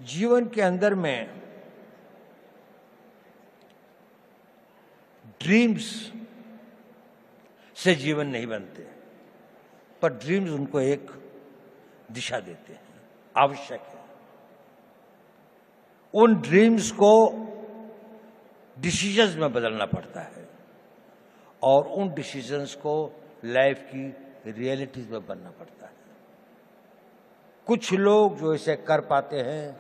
जीवन के अंदर में ड्रीम्स से जीवन नहीं बनते, पर ड्रीम्स उनको एक दिशा देते हैं, आवश्यक है। उन ड्रीम्स को डिसीजंस में बदलना पड़ता है और उन डिसीजंस को लाइफ की रियलिटीज में बनना पड़ता है। कुछ लोग जो इसे कर पाते हैं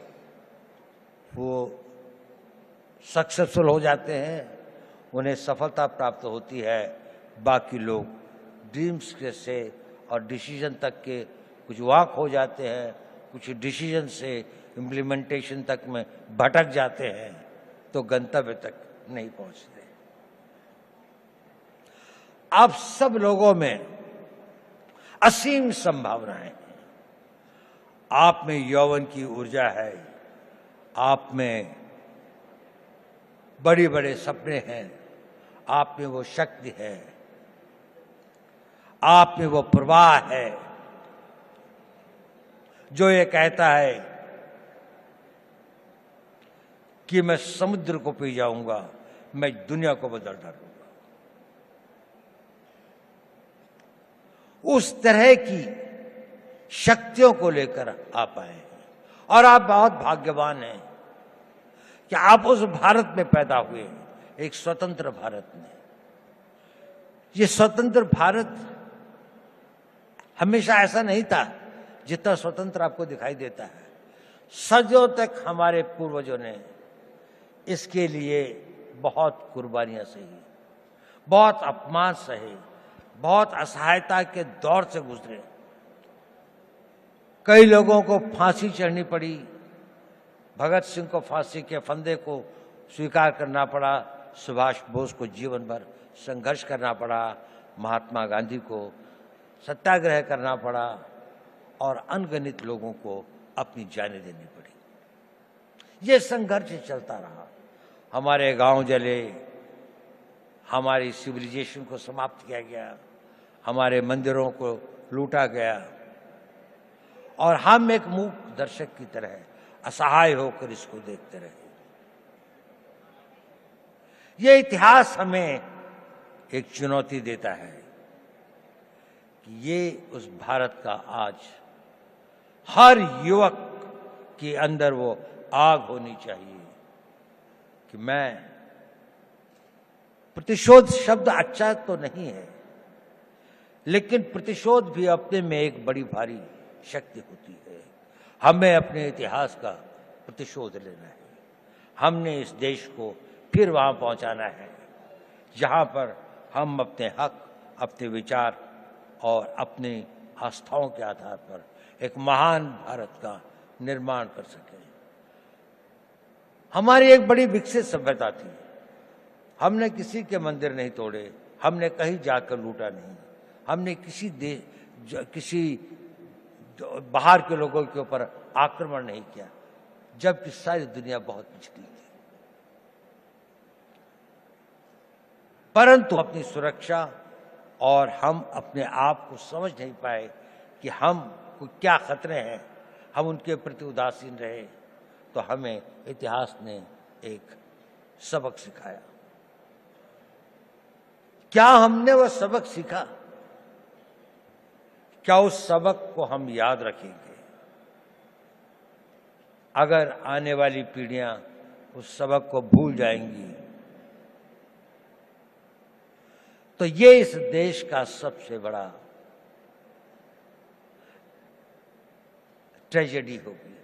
वो सक्सेसफुल हो जाते हैं, उन्हें सफलता प्राप्त होती है। बाकी लोग ड्रीम्स के से और डिसीजन तक के कुछ वॉक हो जाते हैं, कुछ डिसीजन से इम्प्लीमेंटेशन तक में भटक जाते हैं, तो गंतव्य तक नहीं पहुंचते। आप सब लोगों में असीम संभावनाएं हैं। आप में यौवन की ऊर्जा है, आप में बड़े बड़े सपने हैं, आप में वो शक्ति है, आप में वो प्रवाह है जो ये कहता है कि मैं समुद्र को पी जाऊंगा, मैं दुनिया को बदल डालूंगा। उस तरह की शक्तियों को लेकर आप आए हैं और आप बहुत भाग्यवान हैं कि आप उस भारत में पैदा हुए, एक स्वतंत्र भारत में। ये स्वतंत्र भारत हमेशा ऐसा नहीं था जितना स्वतंत्र आपको दिखाई देता है। सदियों तक हमारे पूर्वजों ने इसके लिए बहुत कुर्बानियां सही, बहुत अपमान सहे, बहुत असहायता के दौर से गुजरे। कई लोगों को फांसी चढ़नी पड़ी, भगत सिंह को फांसी के फंदे को स्वीकार करना पड़ा, सुभाष बोस को जीवन भर संघर्ष करना पड़ा, महात्मा गांधी को सत्याग्रह करना पड़ा और अनगिनत लोगों को अपनी जानें देनी पड़ी। ये संघर्ष चलता रहा। हमारे गांव जले, हमारी सिविलाइजेशन को समाप्त किया गया, हमारे मंदिरों को लूटा गया और हम एक मूक दर्शक की तरह असहाय होकर इसको देखते रहे। ये इतिहास हमें एक चुनौती देता है कि ये उस भारत का आज हर युवक के अंदर वो आग होनी चाहिए कि मैं, प्रतिशोध शब्द अच्छा तो नहीं है, लेकिन प्रतिशोध भी अपने में एक बड़ी भारी शक्ति होती है। हमें अपने इतिहास का प्रतिशोध लेना है। हमने इस देश को फिर वहां पहुंचाना है जहां पर हम अपने हक, अपने विचार और अपनी आस्थाओं के आधार पर एक महान भारत का निर्माण कर सकें। हमारी एक बड़ी विकसित सभ्यता थी। हमने किसी के मंदिर नहीं तोड़े, हमने कहीं जाकर लूटा नहीं, हमने किसी बाहर के लोगों के ऊपर आक्रमण नहीं किया, जबकि सारी दुनिया बहुत पिछड़ी थी। परंतु अपनी सुरक्षा और हम अपने आप को समझ नहीं पाए कि हम को क्या खतरे हैं, हम उनके प्रति उदासीन रहे, तो हमें इतिहास ने एक सबक सिखाया। क्या हमने वह सबक सीखा? क्या उस सबक को हम याद रखेंगे? अगर आने वाली पीढ़ियां उस सबक को भूल जाएंगी तो ये इस देश का सबसे बड़ा ट्रेजेडी होगी।